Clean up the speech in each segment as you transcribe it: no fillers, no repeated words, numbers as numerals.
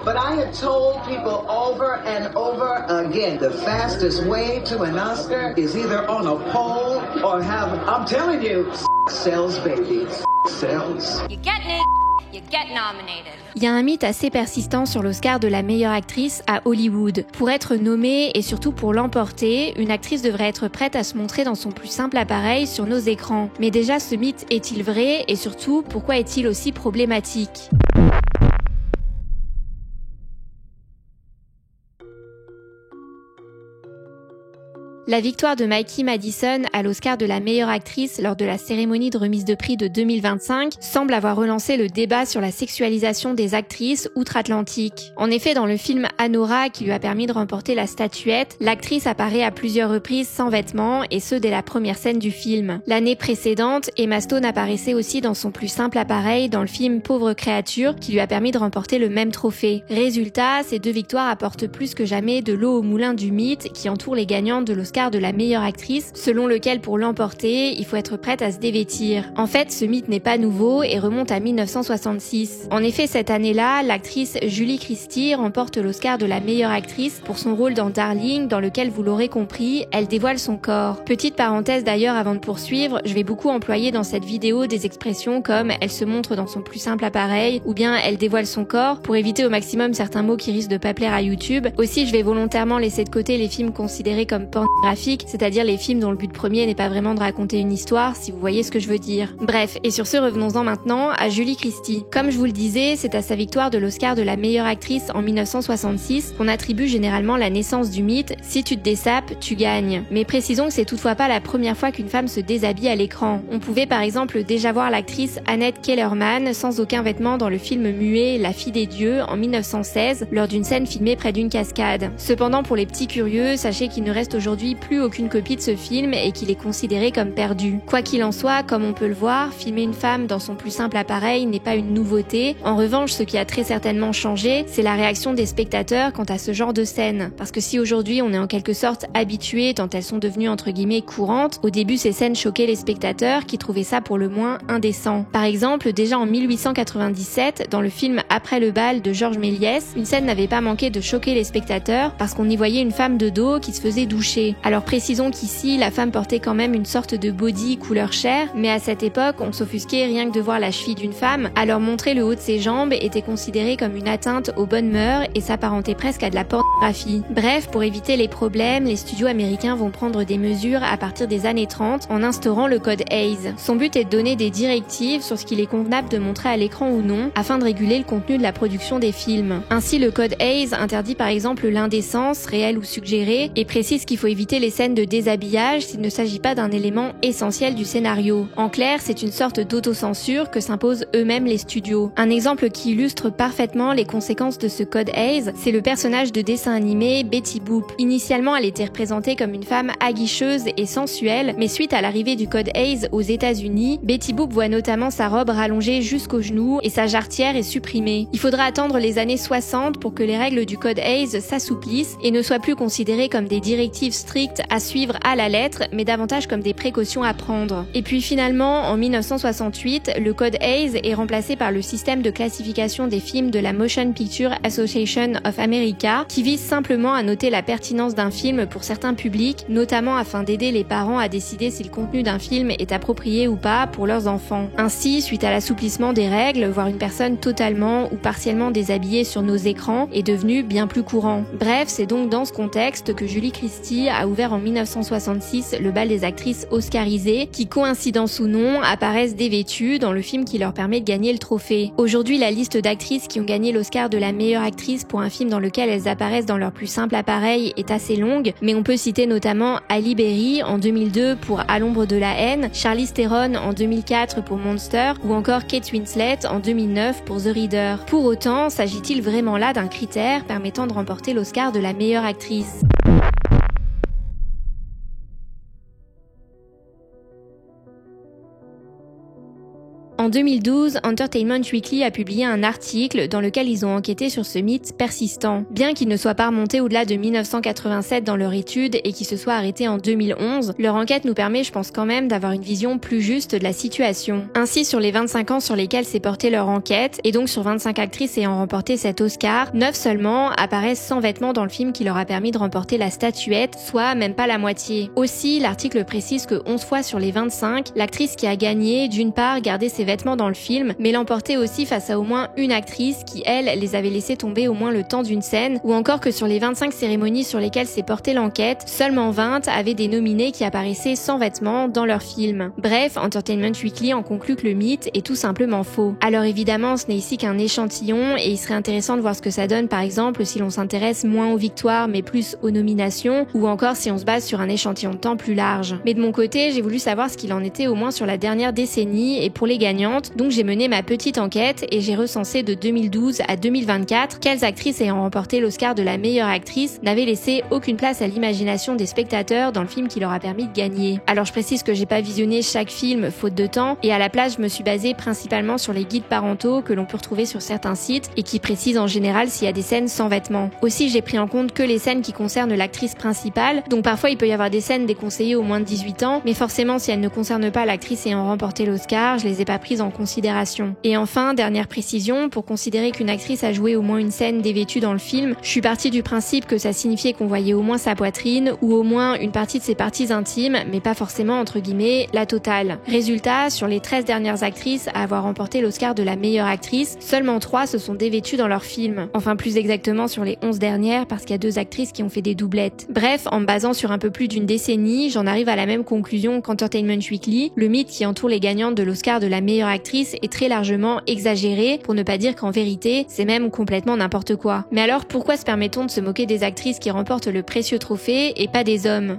But I have told people over and over again, the fastest way to an Oscar is either on a pole or have, I'm telling you, sells, baby, sells. You get it, you get nominated. Il y a un mythe assez persistant sur l'Oscar de la meilleure actrice à Hollywood. Pour être nommée et surtout pour l'emporter, une actrice devrait être prête à se montrer dans son plus simple appareil sur nos écrans. Mais déjà, ce mythe est-il vrai et surtout, pourquoi est-il aussi problématique ? La victoire de Mikey Madison à l'Oscar de la meilleure actrice lors de la cérémonie de remise de prix de 2025 semble avoir relancé le débat sur la sexualisation des actrices outre-Atlantique. En effet, dans le film Anora qui lui a permis de remporter la statuette, l'actrice apparaît à plusieurs reprises sans vêtements et ce dès la première scène du film. L'année précédente, Emma Stone apparaissait aussi dans son plus simple appareil dans le film Pauvre créature qui lui a permis de remporter le même trophée. Résultat, ces deux victoires apportent plus que jamais de l'eau au moulin du mythe qui entoure les gagnantes de l'Oscar de la meilleure actrice, selon lequel pour l'emporter, il faut être prête à se dévêtir. En fait, ce mythe n'est pas nouveau et remonte à 1966. En effet, cette année-là, l'actrice Julie Christie remporte l'Oscar de la meilleure actrice pour son rôle dans Darling, dans lequel, vous l'aurez compris, elle dévoile son corps. Petite parenthèse d'ailleurs avant de poursuivre, je vais beaucoup employer dans cette vidéo des expressions comme « elle se montre dans son plus simple appareil » ou bien « elle dévoile son corps » pour éviter au maximum certains mots qui risquent de pas plaire à YouTube. Aussi, je vais volontairement laisser de côté les films considérés comme pornographiques, c'est-à-dire les films dont le but premier n'est pas vraiment de raconter une histoire, si vous voyez ce que je veux dire. Bref, et sur ce, revenons-en maintenant à Julie Christie. Comme je vous le disais, c'est à sa victoire de l'Oscar de la meilleure actrice en 1966 qu'on attribue généralement la naissance du mythe « si tu te désapes, tu gagnes ». Mais précisons que c'est toutefois pas la première fois qu'une femme se déshabille à l'écran. On pouvait par exemple déjà voir l'actrice Annette Kellerman sans aucun vêtement dans le film muet La fille des dieux en 1916 lors d'une scène filmée près d'une cascade. Cependant, pour les petits curieux, sachez qu'il ne reste aujourd'hui plus aucune copie de ce film et qu'il est considéré comme perdu. Quoi qu'il en soit, comme on peut le voir, filmer une femme dans son plus simple appareil n'est pas une nouveauté. En revanche, ce qui a très certainement changé, c'est la réaction des spectateurs quant à ce genre de scène. Parce que si aujourd'hui on est en quelque sorte habitué tant elles sont devenues entre guillemets courantes, au début ces scènes choquaient les spectateurs qui trouvaient ça pour le moins indécent. Par exemple, déjà en 1897, dans le film Après le bal de Georges Méliès, une scène n'avait pas manqué de choquer les spectateurs parce qu'on y voyait une femme de dos qui se faisait doucher. Alors précisons qu'ici, la femme portait quand même une sorte de body couleur chair, mais à cette époque, on s'offusquait rien que de voir la cheville d'une femme, alors montrer le haut de ses jambes était considéré comme une atteinte aux bonnes mœurs et s'apparentait presque à de la pornographie. Bref, pour éviter les problèmes, les studios américains vont prendre des mesures à partir des années 30 en instaurant le code Hays. Son but est de donner des directives sur ce qu'il est convenable de montrer à l'écran ou non, afin de réguler le contenu de la production des films. Ainsi, le code Hays interdit par exemple l'indécence, réelle ou suggérée, et précise qu'il faut éviter les scènes de déshabillage s'il ne s'agit pas d'un élément essentiel du scénario. En clair, c'est une sorte d'autocensure que s'imposent eux-mêmes les studios. Un exemple qui illustre parfaitement les conséquences de ce code Hays, c'est le personnage de dessin animé Betty Boop. Initialement, elle était représentée comme une femme aguicheuse et sensuelle, mais suite à l'arrivée du code Hays aux États-Unis, Betty Boop voit notamment sa robe rallongée jusqu'aux genoux et sa jarretière est supprimée. Il faudra attendre les années 60 pour que les règles du code Hays s'assouplissent et ne soient plus considérées comme des directives strictes à suivre à la lettre, mais davantage comme des précautions à prendre. Et puis finalement, en 1968, le code Hays est remplacé par le système de classification des films de la Motion Picture Association of America, qui vise simplement à noter la pertinence d'un film pour certains publics, notamment afin d'aider les parents à décider si le contenu d'un film est approprié ou pas pour leurs enfants. Ainsi, suite à l'assouplissement des règles, voir une personne totalement ou partiellement déshabillée sur nos écrans est devenu bien plus courant. Bref, c'est donc dans ce contexte que Julie Christie a ouvert en 1966 le bal des actrices oscarisées qui, coïncidence ou non, apparaissent dévêtues dans le film qui leur permet de gagner le trophée. Aujourd'hui, la liste d'actrices qui ont gagné l'Oscar de la meilleure actrice pour un film dans lequel elles apparaissent dans leur plus simple appareil est assez longue, mais on peut citer notamment Halle Berry en 2002 pour À l'ombre de la haine, Charlize Theron en 2004 pour Monster ou encore Kate Winslet en 2009 pour The Reader. Pour autant, s'agit-il vraiment là d'un critère permettant de remporter l'Oscar de la meilleure actrice ? En En 2012, Entertainment Weekly a publié un article dans lequel ils ont enquêté sur ce mythe persistant. Bien qu'il ne soit pas remonté au-delà de 1987 dans leur étude et qu'il se soit arrêté en 2011, leur enquête nous permet, je pense quand même, d'avoir une vision plus juste de la situation. Ainsi, sur les 25 ans sur lesquels s'est portée leur enquête, et donc sur 25 actrices ayant remporté cet Oscar, 9 seulement apparaissent sans vêtements dans le film qui leur a permis de remporter la statuette, soit même pas la moitié. Aussi, l'article précise que 11 fois sur les 25, l'actrice qui a gagné, d'une part, gardait ses vêtements dans le film, mais l'emportait aussi face à au moins une actrice qui, elle, les avait laissés tomber au moins le temps d'une scène, ou encore que sur les 25 cérémonies sur lesquelles s'est portée l'enquête, seulement 20 avaient des nominés qui apparaissaient sans vêtements dans leur film. Bref, Entertainment Weekly en conclut que le mythe est tout simplement faux. Alors évidemment, ce n'est ici qu'un échantillon, et il serait intéressant de voir ce que ça donne par exemple si l'on s'intéresse moins aux victoires mais plus aux nominations, ou encore si on se base sur un échantillon de temps plus large. Mais de mon côté, j'ai voulu savoir ce qu'il en était au moins sur la dernière décennie et pour les gagnantes, donc j'ai mené ma petite enquête et j'ai recensé de 2012 à 2024 quelles actrices ayant remporté l'Oscar de la meilleure actrice n'avaient laissé aucune place à l'imagination des spectateurs dans le film qui leur a permis de gagner. Alors je précise que j'ai pas visionné chaque film faute de temps, et à la place je me suis basée principalement sur les guides parentaux que l'on peut retrouver sur certains sites et qui précisent en général s'il y a des scènes sans vêtements. Aussi j'ai pris en compte que les scènes qui concernent l'actrice principale, donc parfois il peut y avoir des scènes déconseillées aux moins de 18 ans, mais forcément si elles ne concernent pas l'actrice ayant remporté l'Oscar, je les ai pas prises en considération. Et enfin, dernière précision, pour considérer qu'une actrice a joué au moins une scène dévêtue dans le film, je suis partie du principe que ça signifiait qu'on voyait au moins sa poitrine ou au moins une partie de ses parties intimes, mais pas forcément entre guillemets la totale. Résultat, sur les 13 dernières actrices à avoir remporté l'Oscar de la meilleure actrice, seulement 3 se sont dévêtues dans leur film. Enfin plus exactement sur les 11 dernières parce qu'il y a 2 actrices qui ont fait des doublettes. Bref, en me basant sur un peu plus d'une décennie, j'en arrive à la même conclusion qu'Entertainment Weekly. Le mythe qui entoure les gagnantes de l'Oscar de la meilleure actrice est très largement exagéré, pour ne pas dire qu'en vérité, c'est même complètement n'importe quoi. Mais alors pourquoi se permet-on de se moquer des actrices qui remportent le précieux trophée et pas des hommes ?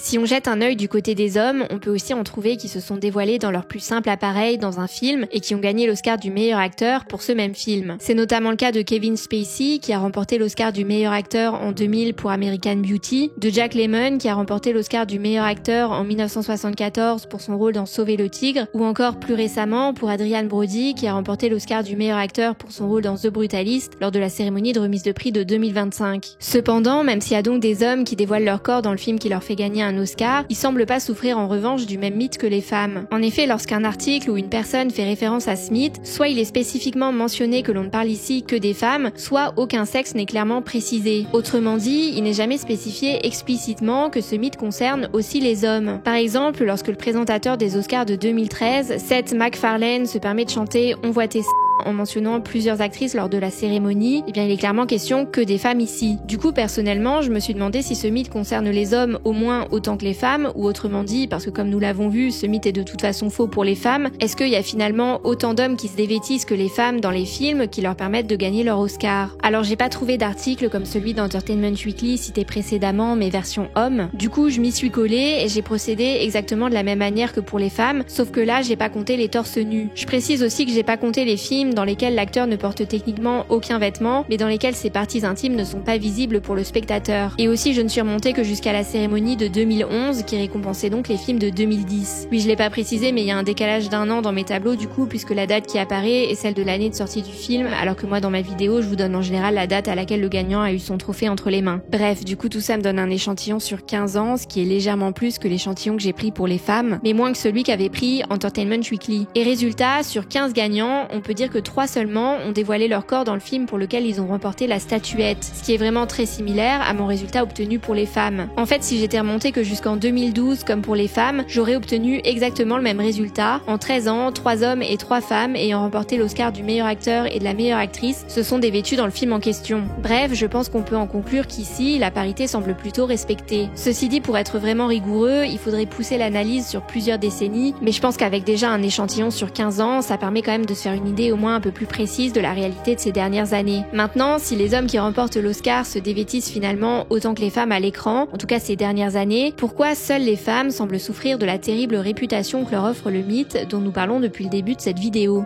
Si on jette un œil du côté des hommes, on peut aussi en trouver qui se sont dévoilés dans leur plus simple appareil dans un film et qui ont gagné l'Oscar du meilleur acteur pour ce même film. C'est notamment le cas de Kevin Spacey qui a remporté l'Oscar du meilleur acteur en 2000 pour American Beauty, de Jack Lemmon qui a remporté l'Oscar du meilleur acteur en 1974 pour son rôle dans Sauver le Tigre, ou encore plus récemment pour Adrian Brody qui a remporté l'Oscar du meilleur acteur pour son rôle dans The Brutalist lors de la cérémonie de remise de prix de 2025. Cependant, même s'il y a donc des hommes qui dévoilent leur corps dans le film qui leur fait gagner un Oscar, ils semblent pas souffrir en revanche du même mythe que les femmes. En effet, lorsqu'un article ou une personne fait référence à ce mythe, soit il est spécifiquement mentionné que l'on ne parle ici que des femmes, soit aucun sexe n'est clairement précisé. Autrement dit, il n'est jamais spécifié explicitement que ce mythe concerne aussi les hommes. Par exemple, lorsque le présentateur des Oscars de 2013, Seth MacFarlane, se permet de chanter « On voit tes en mentionnant plusieurs actrices lors de la cérémonie, eh bien il est clairement question que des femmes ici. Du coup, personnellement, je me suis demandé si ce mythe concerne les hommes au moins autant que les femmes, ou autrement dit, parce que comme nous l'avons vu, ce mythe est de toute façon faux pour les femmes, est-ce qu'il y a finalement autant d'hommes qui se dévêtissent que les femmes dans les films qui leur permettent de gagner leur Oscar? Alors j'ai pas trouvé d'article comme celui d'Entertainment Weekly cité précédemment, mais version homme. Du coup, je m'y suis collée et j'ai procédé exactement de la même manière que pour les femmes, sauf que là, j'ai pas compté les torses nus. Je précise aussi que j'ai pas compté les films dans lesquels l'acteur ne porte techniquement aucun vêtement, mais dans lesquels ses parties intimes ne sont pas visibles pour le spectateur. Et aussi, je ne suis remontée que jusqu'à la cérémonie de 2011, qui récompensait donc les films de 2010. Oui, je l'ai pas précisé, mais il y a un décalage d'1 an dans mes tableaux du coup, puisque la date qui apparaît est celle de l'année de sortie du film, alors que moi dans ma vidéo, je vous donne en général la date à laquelle le gagnant a eu son trophée entre les mains. Bref, du coup tout ça me donne un échantillon sur 15 ans, ce qui est légèrement plus que l'échantillon que j'ai pris pour les femmes, mais moins que celui qu'avait pris Entertainment Weekly. Et résultat, sur 15 gagnants, on peut dire que 3 seulement ont dévoilé leur corps dans le film pour lequel ils ont remporté la statuette, ce qui est vraiment très similaire à mon résultat obtenu pour les femmes. En fait, si j'étais remontée que jusqu'en 2012 comme pour les femmes, j'aurais obtenu exactement le même résultat. En 13 ans, 3 hommes et 3 femmes ayant remporté l'Oscar du meilleur acteur et de la meilleure actrice se sont dévêtus dans le film en question. Bref, je pense qu'on peut en conclure qu'ici, la parité semble plutôt respectée. Ceci dit, pour être vraiment rigoureux, il faudrait pousser l'analyse sur plusieurs décennies, mais je pense qu'avec déjà un échantillon sur 15 ans, ça permet quand même de se faire une idée au moins un peu plus précise de la réalité de ces dernières années. Maintenant, si les hommes qui remportent l'Oscar se dévêtissent finalement autant que les femmes à l'écran, en tout cas ces dernières années, pourquoi seules les femmes semblent souffrir de la terrible réputation que leur offre le mythe dont nous parlons depuis le début de cette vidéo ?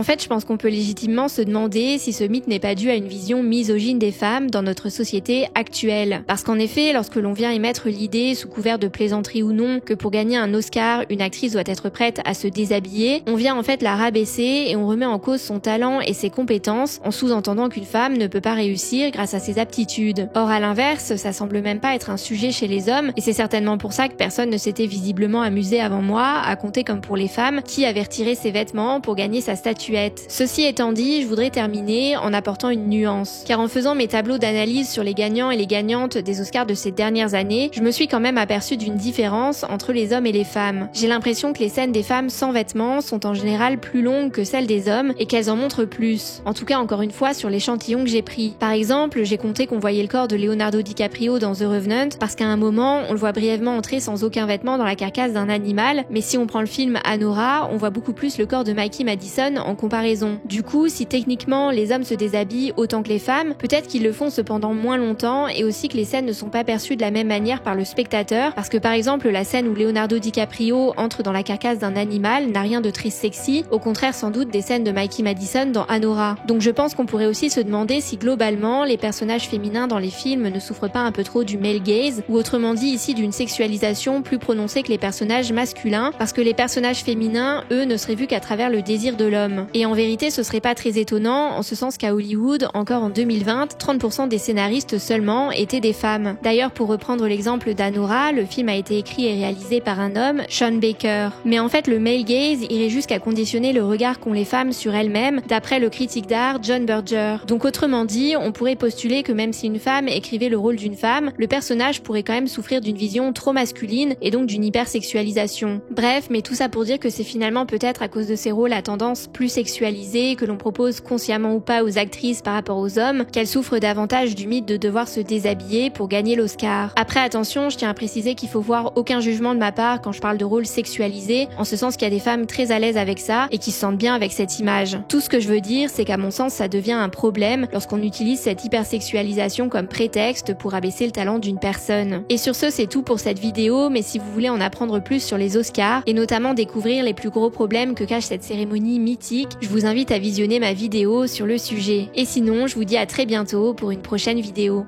en fait, je pense qu'on peut légitimement se demander si ce mythe n'est pas dû à une vision misogyne des femmes dans notre société actuelle. Parce qu'en effet, lorsque l'on vient émettre l'idée, sous couvert de plaisanterie ou non, que pour gagner un Oscar, une actrice doit être prête à se déshabiller, on vient en fait la rabaisser et on remet en cause son talent et ses compétences en sous-entendant qu'une femme ne peut pas réussir grâce à ses aptitudes. Or, à l'inverse, ça semble même pas être un sujet chez les hommes et c'est certainement pour ça que personne ne s'était visiblement amusé avant moi à compter comme pour les femmes qui avait retiré ses vêtements pour gagner sa statuette. Ceci étant dit, je voudrais terminer en apportant une nuance. Car en faisant mes tableaux d'analyse sur les gagnants et les gagnantes des Oscars de ces dernières années, je me suis quand même aperçue d'une différence entre les hommes et les femmes. J'ai l'impression que les scènes des femmes sans vêtements sont en général plus longues que celles des hommes et qu'elles en montrent plus. En tout cas, encore une fois, sur l'échantillon que j'ai pris. Par exemple, j'ai compté qu'on voyait le corps de Leonardo DiCaprio dans The Revenant parce qu'à un moment, on le voit brièvement entrer sans aucun vêtement dans la carcasse d'un animal, mais si on prend le film Anora, on voit beaucoup plus le corps de Mikey Madison en comparaison. Du coup, si techniquement les hommes se déshabillent autant que les femmes, peut-être qu'ils le font cependant moins longtemps et aussi que les scènes ne sont pas perçues de la même manière par le spectateur, parce que par exemple la scène où Leonardo DiCaprio entre dans la carcasse d'un animal n'a rien de très sexy, au contraire sans doute des scènes de Mikey Madison dans Anora. Donc je pense qu'on pourrait aussi se demander si globalement les personnages féminins dans les films ne souffrent pas un peu trop du male gaze, ou autrement dit ici d'une sexualisation plus prononcée que les personnages masculins, parce que les personnages féminins, eux, ne seraient vus qu'à travers le désir de l'homme. Et en vérité, ce serait pas très étonnant, en ce sens qu'à Hollywood, encore en 2020, 30% des scénaristes seulement étaient des femmes. D'ailleurs, pour reprendre l'exemple d'Anora, le film a été écrit et réalisé par un homme, Sean Baker. Mais en fait, le male gaze irait jusqu'à conditionner le regard qu'ont les femmes sur elles-mêmes, d'après le critique d'art John Berger. Donc autrement dit, on pourrait postuler que même si une femme écrivait le rôle d'une femme, le personnage pourrait quand même souffrir d'une vision trop masculine et donc d'une hypersexualisation. Bref, mais tout ça pour dire que c'est finalement peut-être à cause de ces rôles à tendance plus sexualisée que l'on propose consciemment ou pas aux actrices par rapport aux hommes, qu'elles souffrent davantage du mythe de devoir se déshabiller pour gagner l'Oscar. Après attention, je tiens à préciser qu'il faut voir aucun jugement de ma part quand je parle de rôles sexualisés, en ce sens qu'il y a des femmes très à l'aise avec ça et qui se sentent bien avec cette image. Tout ce que je veux dire, c'est qu'à mon sens, ça devient un problème lorsqu'on utilise cette hypersexualisation comme prétexte pour abaisser le talent d'une personne. Et sur ce, c'est tout pour cette vidéo, mais si vous voulez en apprendre plus sur les Oscars et notamment découvrir les plus gros problèmes que cache cette cérémonie mythique, je vous invite à visionner ma vidéo sur le sujet. Et sinon, je vous dis à très bientôt pour une prochaine vidéo.